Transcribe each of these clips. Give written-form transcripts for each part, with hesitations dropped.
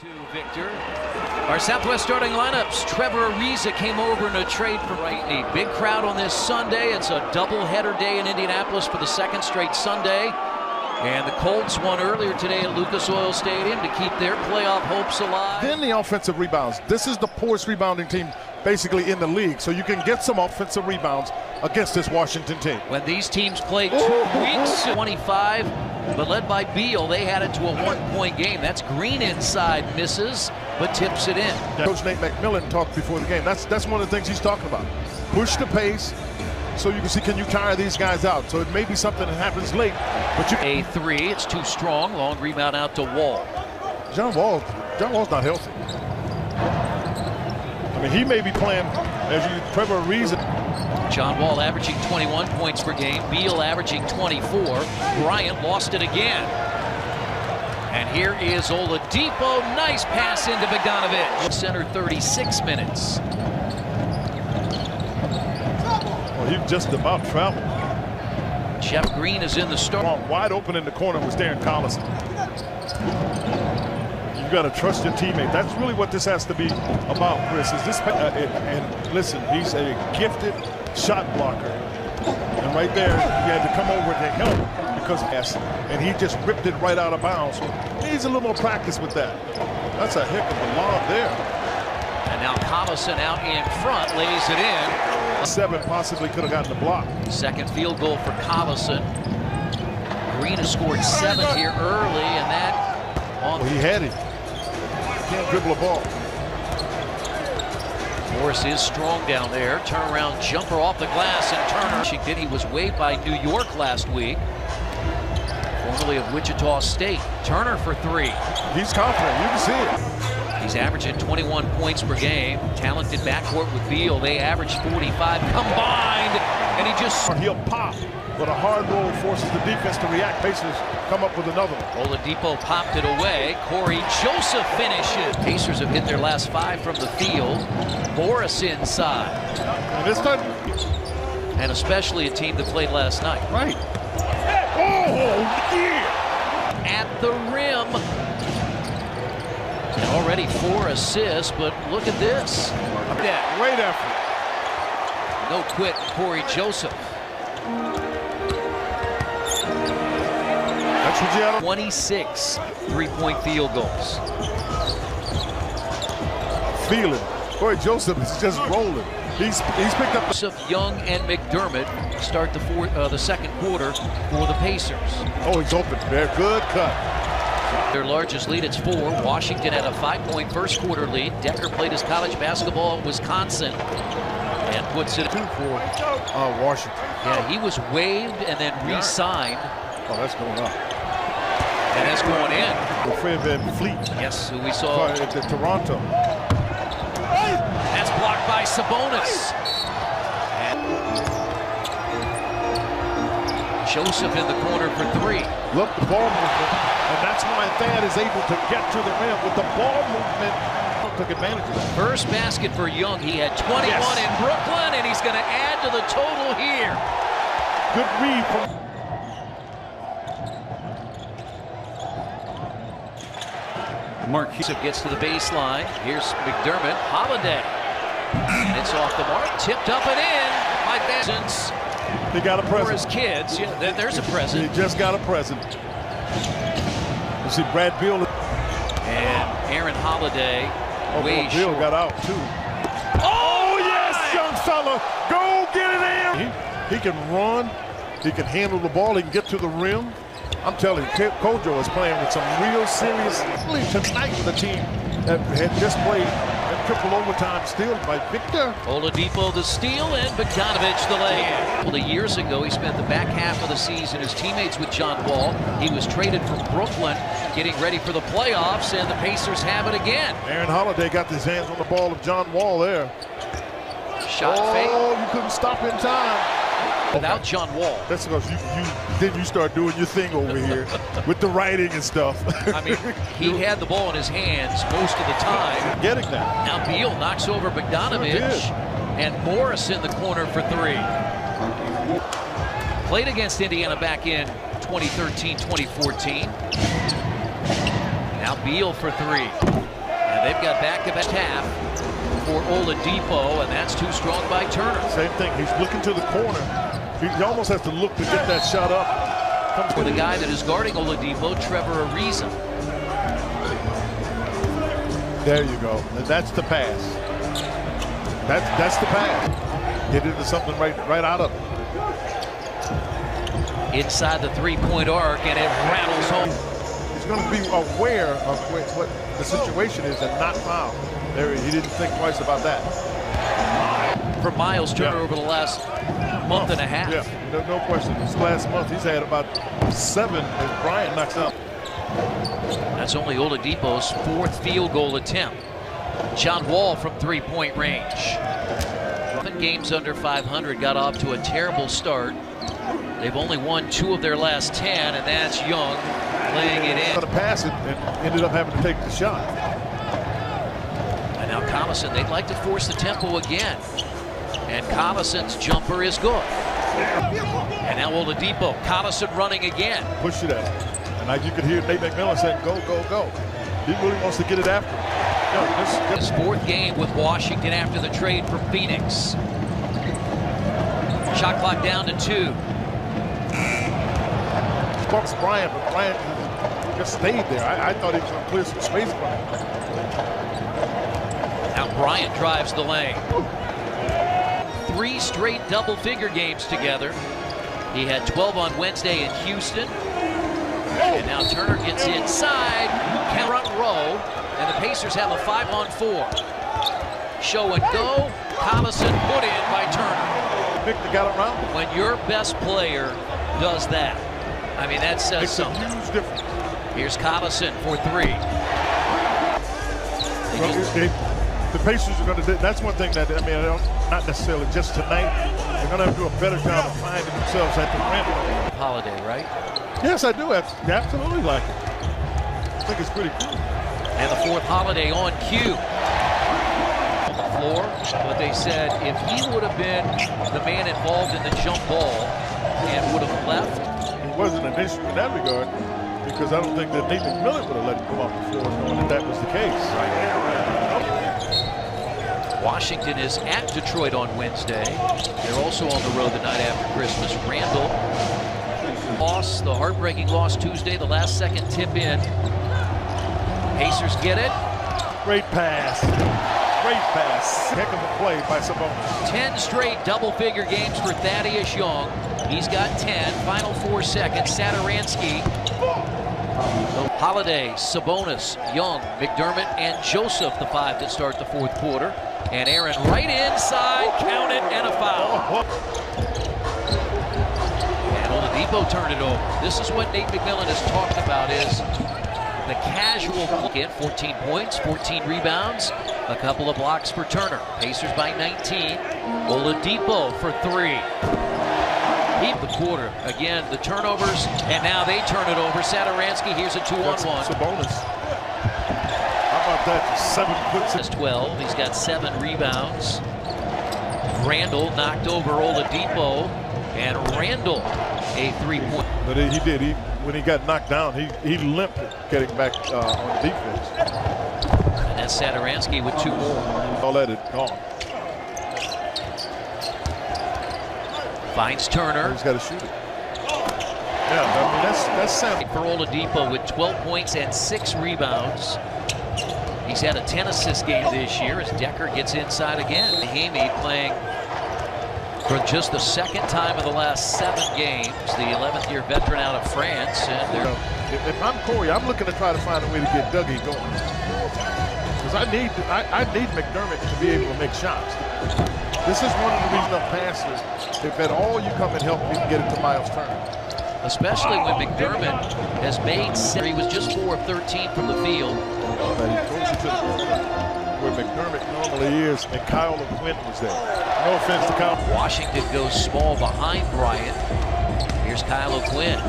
To Victor. Our Southwest starting lineups. Trevor Ariza came over in a trade for right knee. Big crowd on this Sunday. It's a doubleheader day in Indianapolis for the second straight Sunday. And the Colts won earlier today at Lucas Oil Stadium to keep their playoff hopes alive. Then the offensive rebounds. This is the poorest rebounding team basically in the league. So you can get some offensive rebounds against this Washington team. When these teams played 2 weeks, 25, but led by Beal, they had it to a 1-point game. That's Green inside, misses, but tips it in. Coach Nate McMillan talked before the game. That's one of the things he's talking about. Push the pace so you can see, can you tire these guys out? So it may be something that happens late, but you... A 3, it's too strong. Long rebound out to Wall. John Wall's not healthy. I mean, he may be playing as Trevor Ariza. John Wall averaging 21 points per game. Beal averaging 24. Bryant lost it again. And here is Oladipo. Nice pass into Bogdanovich. Center 36 minutes. Well, he just about traveled. Jeff Green is in the start. Wide open in the corner was Darren Collison. You got to trust your teammate. That's really what this has to be about, Chris. Is this? And listen, he's a gifted shot blocker, and right there he had to come over to help because and he just ripped it right out of bounds. So he needs a little more practice with that. That's a heck of a lob there. And now Collison out in front, lays it in. 7 possibly could have gotten the block. Second field goal for Collison. Green has scored 7 here early, and that on. Well, he had it. Can't dribble a ball. Morris is strong down there. Turnaround jumper off the glass, and Turner. He was waived by New York last week, formerly of Wichita State. Turner for 3. He's confident. You can see it. He's averaging 21 points per game. Talented backcourt with Beal. They average 45 combined, and he just... He'll pop, but a hard roll forces the defense to react. Pacers come up with another one. Oladipo popped it away. Corey Joseph finishes. Pacers have hit their last 5 from the field. Morris inside. And this time, and especially a team that played last night. Right. Oh, yeah! At the rim. And already 4 assists, but look at this. Great effort. No quit, Corey Joseph. That's what you had. 26 3-point field goals. Feeling. Corey Joseph is just rolling. He's picked up. Joseph, Young, and McDermott start the second quarter for the Pacers. Oh, he's open. Very good cut. Their largest lead, it's 4. Washington had a 5-point first quarter lead. Decker played his college basketball at Wisconsin and puts it 2 for Washington. Yeah, he was waived and then re-signed. Oh, that's going up. And that's going in. Fred VanVleet. Yes, who we saw at Toronto. That's blocked by Sabonis. And Joseph in the corner for 3. Look, the ball movement, and that's why Thad is able to get to the rim with the ball movement. Took advantage of that. First basket for Young. He had 21 in Brooklyn, and he's going to add to the total here. Good read from. Marquise gets to the baseline. Here's McDermott. Holiday. And it's off the mark. Tipped up and in by Bezins. He got a present. For his kids. Yeah, there's a present. He just got a present. You see Brad Beal. And Aaron Holiday. Beal got out too. Oh, yes, young fella. Go get it in. He can run. He can handle the ball. He can get to the rim. I'm telling you, Kojo is playing with some real serious tonight with a team that had just played in triple overtime, steal by Victor. Oladipo the steal and Bogdanovich the lay-in. A couple of years ago, he spent the back half of the season as teammates with John Wall. He was traded from Brooklyn, getting ready for the playoffs, and the Pacers have it again. Aaron Holiday got his hands on the ball of John Wall there. Shot fake. Oh, you couldn't stop in time. Without John Wall. That's because you start doing your thing over here with the writing and stuff. I mean, he had the ball in his hands most of the time. Getting that. Now Beal knocks over Bogdanovich, and Morris in the corner for 3. Played against Indiana back in 2013-2014. Now Beal for 3. They've got back-to-back half for Oladipo, and that's too strong by Turner. Same thing. He's looking to the corner. He almost has to look to get that shot up. For the guy that is guarding Oladipo, Trevor Ariza. There you go. And that's the pass. That's the pass. Get into something right out of it. Inside the three-point arc, and it rattles home. He's going to be aware of what the situation is and not foul. There, he didn't think twice about that. For Miles Turner over the last month and a half. Yeah, no question. This last month, he's had about 7 as Bryant knocks out. That's only Oladipo's 4th field goal attempt. John Wall from three-point range. 7 games under 500, got off to a terrible start. They've only won 2 of their last 10, and that's Young laying it in. Going to pass it and ended up having to take the shot. And now Collison, they'd like to force the tempo again. And Collison's jumper is good. And now Oladipo, Collison running again. Push it out. And like you could hear Nate McMillan saying, go, go, go. He really wants to get it after. His 4th game with Washington after the trade from Phoenix. Shot clock down to 2. Bucks Bryant, but Bryant just stayed there. I thought he was going to clear some space for him. Now Bryant drives the lane. 3 straight double-figure games together. He had 12 on Wednesday in Houston. And now Turner gets inside, front row, and the Pacers have a 5-on-4. Show and go. Collison put in by Turner. Victor got around. When your best player does that, I mean, that says something. It's a huge difference. Here's Collison for 3. The Pacers are going to do, that's one thing that, I mean, not necessarily just tonight. They're going to have to do a better job of finding themselves at the rim. Holiday, right? Yes, I do. Absolutely like it. I think it's pretty cool. And the 4th Holiday on cue. On the floor, but they said if he would have been the man involved in the jump ball and would have left. It wasn't an issue in that regard because I don't think that Nate McMillan would have let him come off the floor knowing that was the case. Washington is at Detroit on Wednesday. They're also on the road the night after Christmas. Randall lost, the heartbreaking loss Tuesday, the last second tip in. Pacers get it. Great pass. Great pass. Heck of a play by Sabonis. 10 straight double-figure games for Thaddeus Young. He's got 10. Final 4 seconds. Satoransky. Holiday, Sabonis, Young, McDermott, and Joseph, the 5 that start the 4th quarter. And Aaron right inside, count it, and a foul. And Oladipo turned it over. This is what Nate McMillan has talked about is the casual look in. 14 points, 14 rebounds, a couple of blocks for Turner. Pacers by 19. Oladipo for 3. Keep the quarter. Again, the turnovers, and now they turn it over. Satoransky, here's a 2-on-1. Sabonis. How about that? 7 foot. That's 12. He's got 7 rebounds. Randall knocked over Oladipo, and Randall a 3-point. But he did. When he got knocked down, he limped getting back on defense. And that's Satoransky with 2 more. All that is gone. Finds Turner. He's got to shoot it. Yeah, I mean that's sound. For Oladipo with 12 points and 6 rebounds. He's had a 10-assist game this year as Decker gets inside again. Mahimi playing for just the 2nd time in the last 7 games. The 11th-year veteran out of France. And if I'm Corey, I'm looking to try to find a way to get Dougie going. Because I need McDermott to be able to make shots. This is one of the regional passers. They've had all you come and help me get it to Miles Turner. Especially when McDermott has made 7. He was just 4 of 13 from the field. But he throws it to the where McDermott normally is, and Kyle O'Quinn was there. No offense to Kyle. Washington goes small behind Bryant. Here's Kyle O'Quinn.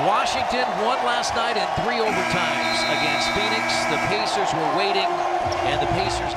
Washington won last night in 3 overtimes against Phoenix. The Pacers were waiting, and the Pacers